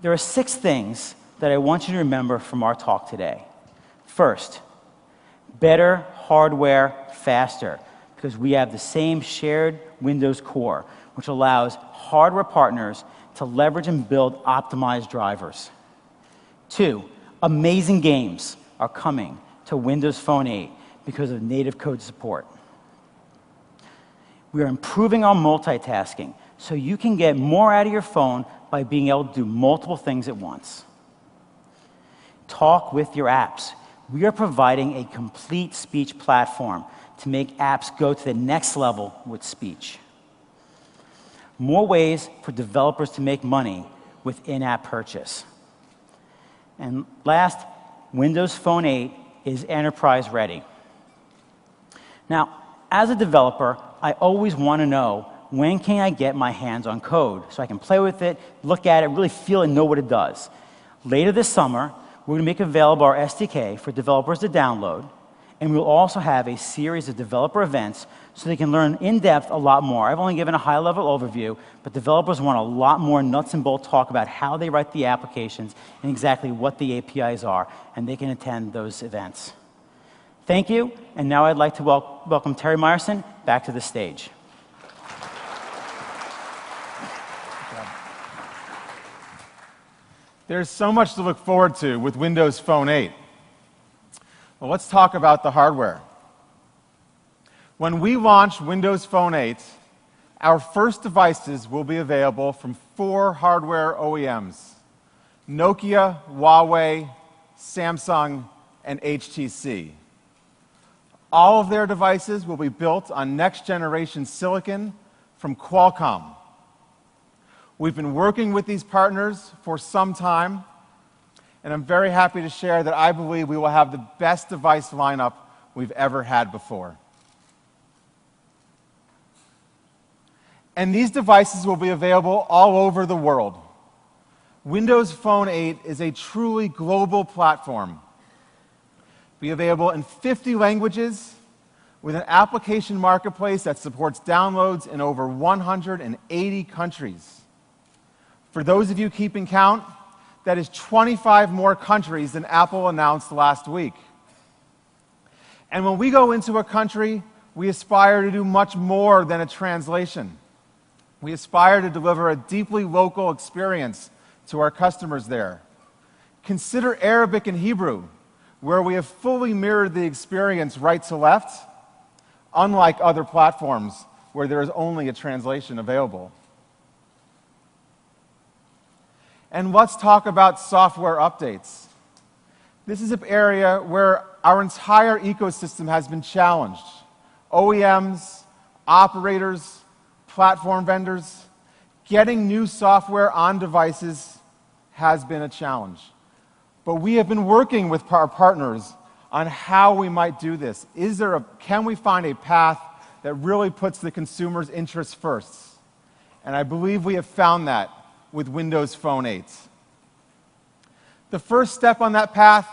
There are 6 things that I want you to remember from our talk today. First, better hardware faster, because we have the same shared Windows core, which allows hardware partners to leverage and build optimized drivers. 2, amazing games are coming to Windows Phone 8 because of native code support. We are improving our multitasking so you can get more out of your phone by being able to do multiple things at once. Talk with your apps. We are providing a complete speech platform to make apps go to the next level with speech. More ways for developers to make money with in-app purchase. And last, Windows Phone 8 is enterprise ready. Now, as a developer, I always want to know, when can I get my hands on code so I can play with it, look at it, really feel and know what it does? Later this summer, we're going to make available our SDK for developers to download, and we'll also have a series of developer events so they can learn in depth a lot more. I've only given a high-level overview, but developers want a lot more nuts and bolts talk about how they write the applications and exactly what the APIs are, and they can attend those events. Thank you, and now I'd like to welcome Terry Myerson back to the stage. There's so much to look forward to with Windows Phone 8. Well, let's talk about the hardware. When we launch Windows Phone 8, our first devices will be available from 4 hardware OEMs: Nokia, Huawei, Samsung, and HTC. All of their devices will be built on next-generation silicon from Qualcomm. We've been working with these partners for some time, and I'm very happy to share that I believe we will have the best device lineup we've ever had before. And these devices will be available all over the world. Windows Phone 8 is a truly global platform. It'll be available in 50 languages with an application marketplace that supports downloads in over 180 countries. For those of you keeping count, that is 25 more countries than Apple announced last week. And when we go into a country, we aspire to do much more than a translation. We aspire to deliver a deeply local experience to our customers there. Consider Arabic and Hebrew, where we have fully mirrored the experience right to left, unlike other platforms where there is only a translation available. And let's talk about software updates. This is an area where our entire ecosystem has been challenged. OEMs, operators, platform vendors, getting new software on devices has been a challenge. But we have been working with our partners on how we might do this. Can we find a path that really puts the consumer's interests first? And I believe we have found that with Windows Phone 8. The first step on that path,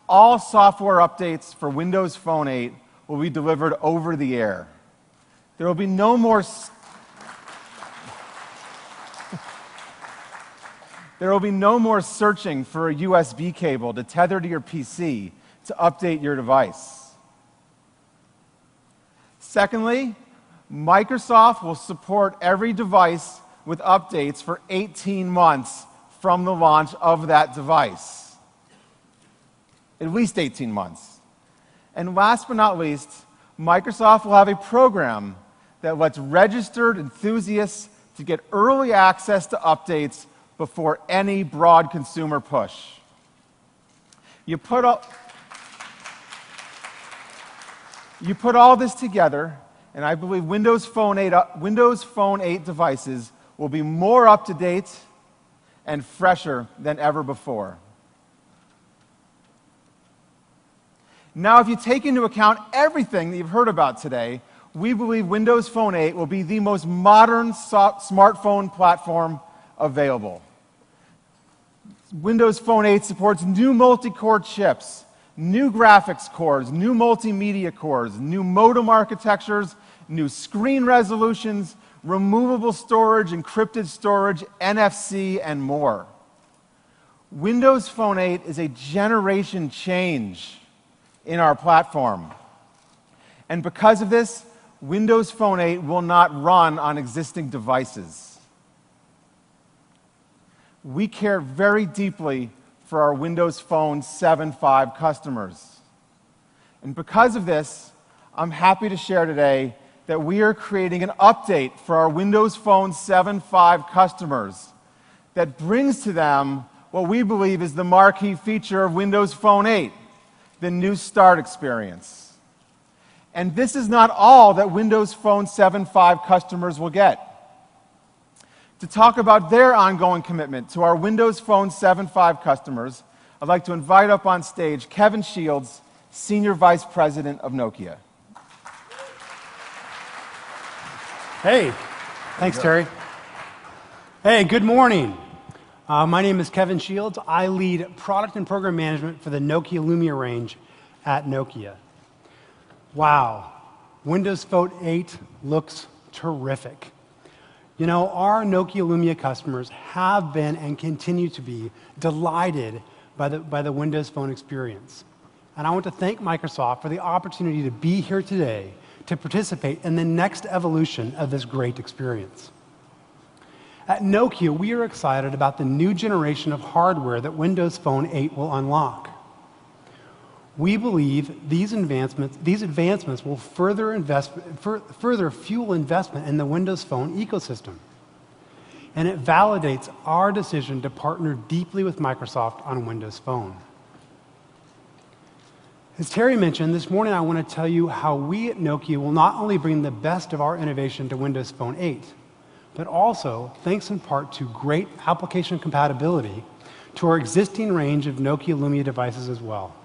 all software updates for Windows Phone 8 will be delivered over the air. There will be no more searching for a USB cable to tether to your PC to update your device. Secondly, Microsoft will support every device with updates for 18 months from the launch of that device. At least 18 months. And last but not least, Microsoft will have a program that lets registered enthusiasts to get early access to updates before any broad consumer push. You put all this together, and I believe Windows Phone 8 devices will be more up-to-date and fresher than ever before. Now, if you take into account everything that you've heard about today, we believe Windows Phone 8 will be the most modern smartphone platform available. Windows Phone 8 supports new multi-core chips, new graphics cores, new multimedia cores, new modem architectures, new screen resolutions, removable storage, encrypted storage, NFC, and more. Windows Phone 8 is a generation change in our platform. And because of this, Windows Phone 8 will not run on existing devices. We care very deeply for our Windows Phone 7.5 customers. And because of this, I'm happy to share today that we are creating an update for our Windows Phone 7.5 customers that brings to them what we believe is the marquee feature of Windows Phone 8, the New Start experience. And this is not all that Windows Phone 7.5 customers will get. To talk about their ongoing commitment to our Windows Phone 7.5 customers, I'd like to invite up on stage Kevin Shields, Senior Vice President of Nokia. Hey, thanks, Terry. Hey, good morning. My name is Kevin Shields. I lead product and program management for the Nokia Lumia range at Nokia. Wow, Windows Phone 8 looks terrific. You know, our Nokia Lumia customers have been and continue to be delighted by the Windows Phone experience. And I want to thank Microsoft for the opportunity to be here today to participate in the next evolution of this great experience. At Nokia, we are excited about the new generation of hardware that Windows Phone 8 will unlock. We believe these advancements will further fuel investment in the Windows Phone ecosystem. And it validates our decision to partner deeply with Microsoft on Windows Phone. As Terry mentioned, this morning I want to tell you how we at Nokia will not only bring the best of our innovation to Windows Phone 8, but also, thanks in part to great application compatibility, to our existing range of Nokia Lumia devices as well.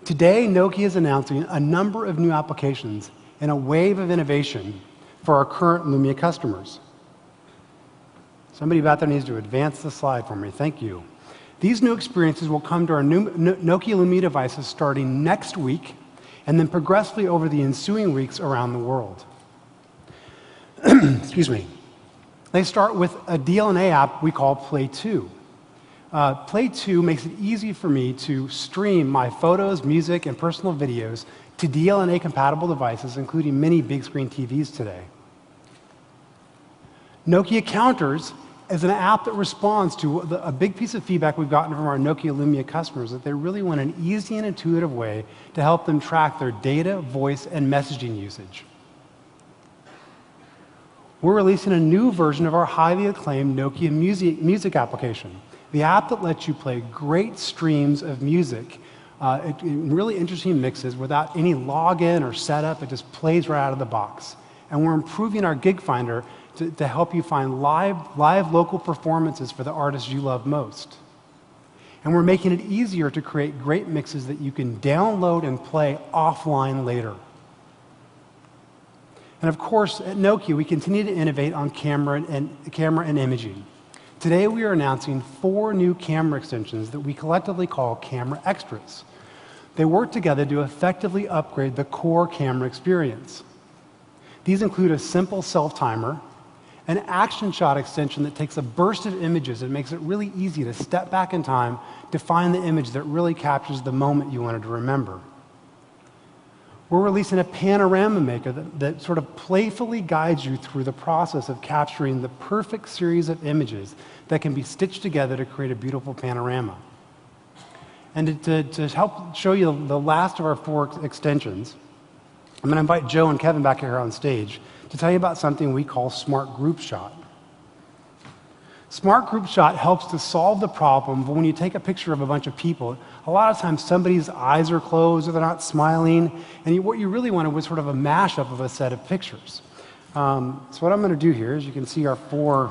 Today, Nokia is announcing a number of new applications and a wave of innovation for our current Lumia customers. Somebody back there needs to advance the slide for me. Thank you. These new experiences will come to our new Nokia Lumia devices starting next week and then progressively over the ensuing weeks around the world. Excuse me. They start with a DLNA app we call Play 2. Play 2 makes it easy for me to stream my photos, music, and personal videos to DLNA-compatible devices, including many big-screen TVs today. Nokia Counters is an app that responds to a big piece of feedback we've gotten from our Nokia Lumia customers, that they really want an easy and intuitive way to help them track their data, voice, and messaging usage. We're releasing a new version of our highly acclaimed Nokia Music application, the app that lets you play great streams of music in really interesting mixes without any login or setup. It just plays right out of the box. And we're improving our Gig Finder to help you find live local performances for the artists you love most. And we're making it easier to create great mixes that you can download and play offline later. And of course, at Nokia, we continue to innovate on camera and imaging. Today, we are announcing 4 new camera extensions that we collectively call Camera Extras. They work together to effectively upgrade the core camera experience. These include a simple self-timer, an action shot extension that takes a burst of images and makes it really easy to step back in time to find the image that really captures the moment you wanted to remember. We're releasing a panorama maker that sort of playfully guides you through the process of capturing the perfect series of images that can be stitched together to create a beautiful panorama. And to help show you the last of our 4 extensions, I'm going to invite Joe and Kevin back here on stage to tell you about something we call Smart Group Shot. Smart Group Shot helps to solve the problem of when you take a picture of a bunch of people, a lot of times somebody's eyes are closed or they're not smiling, and what you really wanted was sort of a mashup of a set of pictures. So what I'm going to do here is you can see our four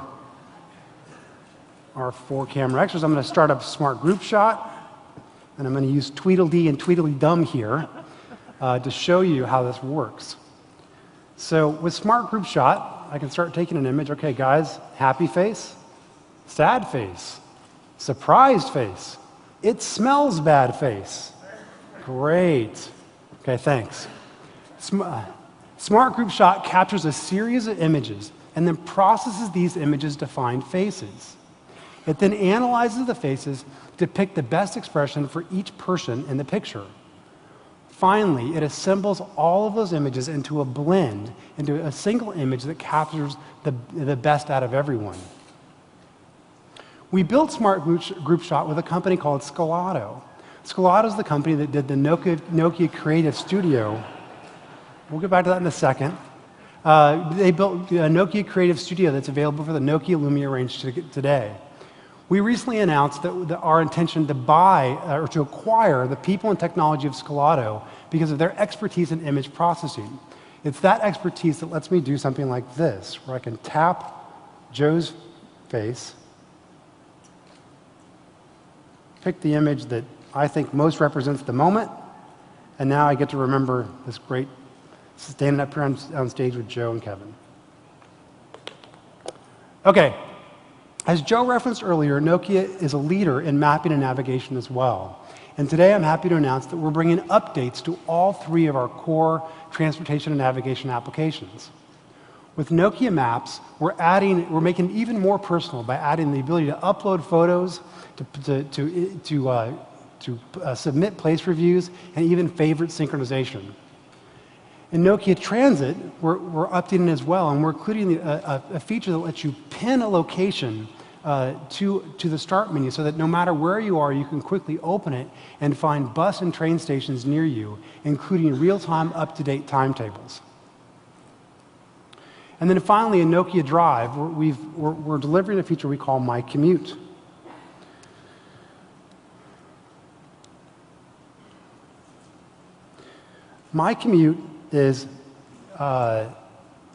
camera extras. I'm going to start up Smart Group Shot, and I'm going to use Tweedledee and Tweedledum here to show you how this works. So with Smart Group Shot, I can start taking an image. Okay, guys, happy face, sad face, surprised face, it smells bad face. Great. Okay, thanks. Smart Group Shot captures a series of images and then processes these images to find faces. It then analyzes the faces to pick the best expression for each person in the picture. Finally, it assembles all of those images into a blend, into a single image that captures the best out of everyone. We built Smart Group Shot with a company called Scalado. Scalado is the company that did the Nokia Creative Studio. We'll get back to that in a second. They built a Nokia Creative Studio that's available for the Nokia Lumia range today. We recently announced that our intention to buy or to acquire the people and technology of Scalado because of their expertise in image processing. It's that expertise that lets me do something like this, where I can tap Joe's face, pick the image that I think most represents the moment, and now I get to remember this great standing up here on stage with Joe and Kevin. Okay. As Joe referenced earlier, Nokia is a leader in mapping and navigation as well. And today I'm happy to announce that we're bringing updates to all 3 of our core transportation and navigation applications. With Nokia Maps, we're making it even more personal by adding the ability to upload photos, to submit place reviews, and even favorite synchronization. In Nokia Transit, we're updating as well, and we're including a feature that lets you pin a location to the start menu so that no matter where you are, you can quickly open it and find bus and train stations near you, including real-time, up-to-date timetables. And then finally, in Nokia Drive, we're delivering a feature we call My Commute. My Commute is a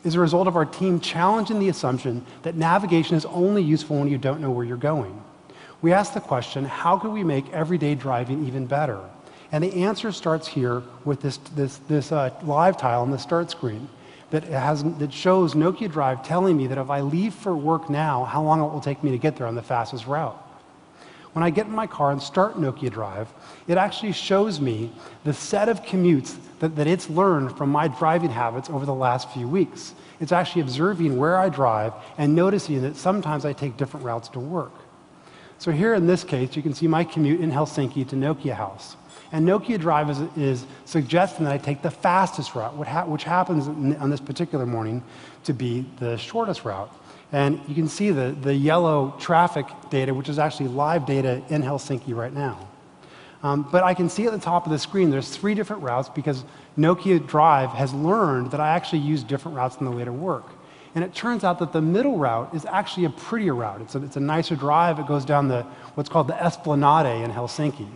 result of our team challenging the assumption that navigation is only useful when you don't know where you're going. We asked the question, how can we make everyday driving even better? And the answer starts here with this live tile on the start screen that shows Nokia Drive telling me that if I leave for work now, how long it will take me to get there on the fastest route. When I get in my car and start Nokia Drive, it actually shows me the set of commutes that it's learned from my driving habits over the last few weeks. It's actually observing where I drive and noticing that sometimes I take different routes to work. So here in this case, you can see my commute in Helsinki to Nokia House. And Nokia Drive is suggesting that I take the fastest route, which happens on this particular morning to be the shortest route. And you can see the yellow traffic data, which is actually live data in Helsinki right now. But I can see at the top of the screen there's 3 different routes because Nokia Drive has learned that I actually use different routes on the way to work. And it turns out that the middle route is actually a prettier route. It's a nicer drive. It goes down what's called the Esplanade in Helsinki.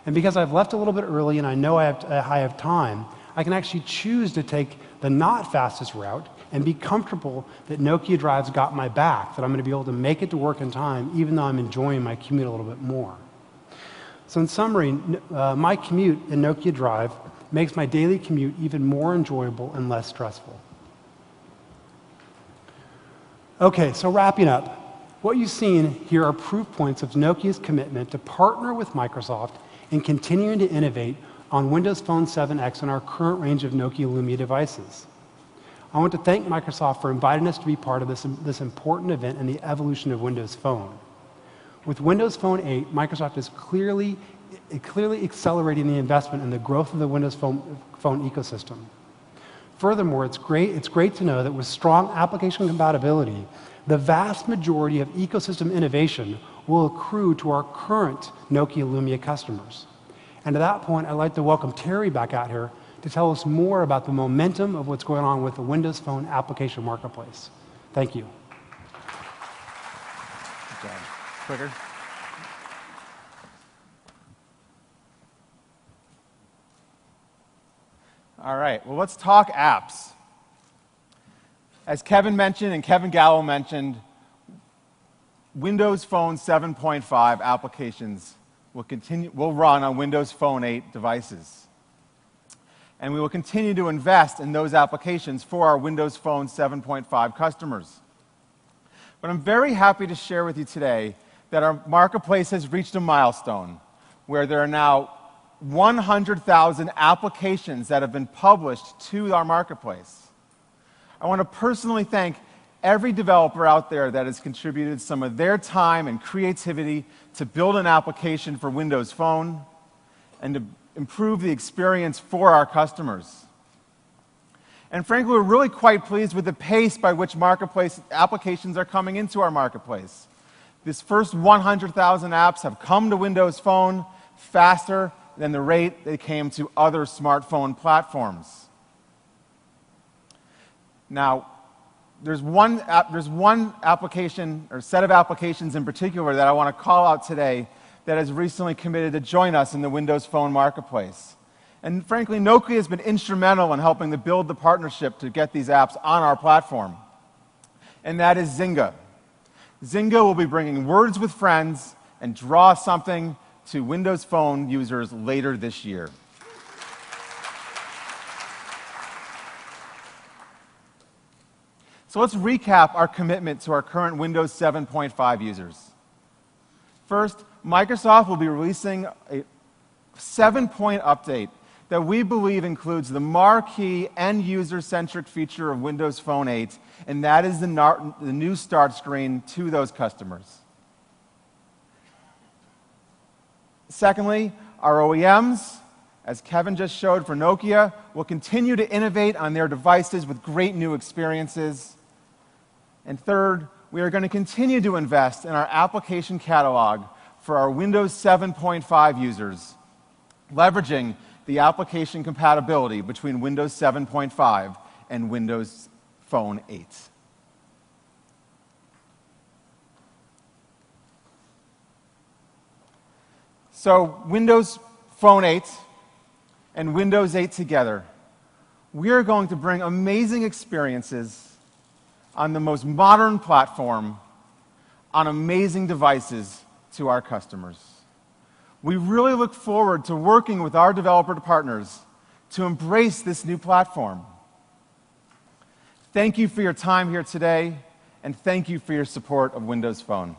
And because I've left a little bit early and I know I have time, I can actually choose to take the not fastest route and be comfortable that Nokia Drive's got my back, that I'm going to be able to make it to work in time, even though I'm enjoying my commute a little bit more. So in summary, my commute in Nokia Drive makes my daily commute even more enjoyable and less stressful. Okay, so wrapping up, what you've seen here are proof points of Nokia's commitment to partner with Microsoft in continuing to innovate on Windows Phone 7X and our current range of Nokia Lumia devices. I want to thank Microsoft for inviting us to be part of this important event in the evolution of Windows Phone. With Windows Phone 8, Microsoft is clearly accelerating the investment in the growth of the Windows Phone ecosystem. Furthermore, it's great to know that with strong application compatibility, the vast majority of ecosystem innovation will accrue to our current Nokia Lumia customers. And to that point, I'd like to welcome Terry back out here to tell us more about the momentum of what's going on with the Windows Phone application marketplace. Thank you. Good job. Quicker. All right, well, let's talk apps. As Kevin mentioned and Kevin Gallo mentioned, Windows Phone 7.5 applications will run on Windows Phone 8 devices. And we will continue to invest in those applications for our Windows Phone 7.5 customers. But I'm very happy to share with you today that our marketplace has reached a milestone where there are now 100,000 applications that have been published to our marketplace. I want to personally thank every developer out there that has contributed some of their time and creativity to build an application for Windows Phone and to improve the experience for our customers. And frankly, we're really quite pleased with the pace by which marketplace applications are coming into our marketplace. This first 100,000 apps have come to Windows Phone faster than the rate they came to other smartphone platforms. Now, there's one application or set of applications in particular that I want to call out today that has recently committed to join us in the Windows Phone marketplace. And frankly, Nokia has been instrumental in helping to build the partnership to get these apps on our platform. And that is Zynga. Zynga will be bringing Words with Friends and Draw Something to Windows Phone users later this year. So let's recap our commitment to our current Windows 7.5 users. First, Microsoft will be releasing a 7-point update that we believe includes the marquee and user-centric feature of Windows Phone 8, and that is the new start screen to those customers. Secondly, our OEMs, as Kevin just showed for Nokia, will continue to innovate on their devices with great new experiences. And third, we are going to continue to invest in our application catalog for our Windows 7.5 users, leveraging the application compatibility between Windows 7.5 and Windows Phone 8. So Windows Phone 8 and Windows 8 together, we are going to bring amazing experiences on the most modern platform on amazing devices to our customers. We really look forward to working with our developer partners to embrace this new platform. Thank you for your time here today, and thank you for your support of Windows Phone.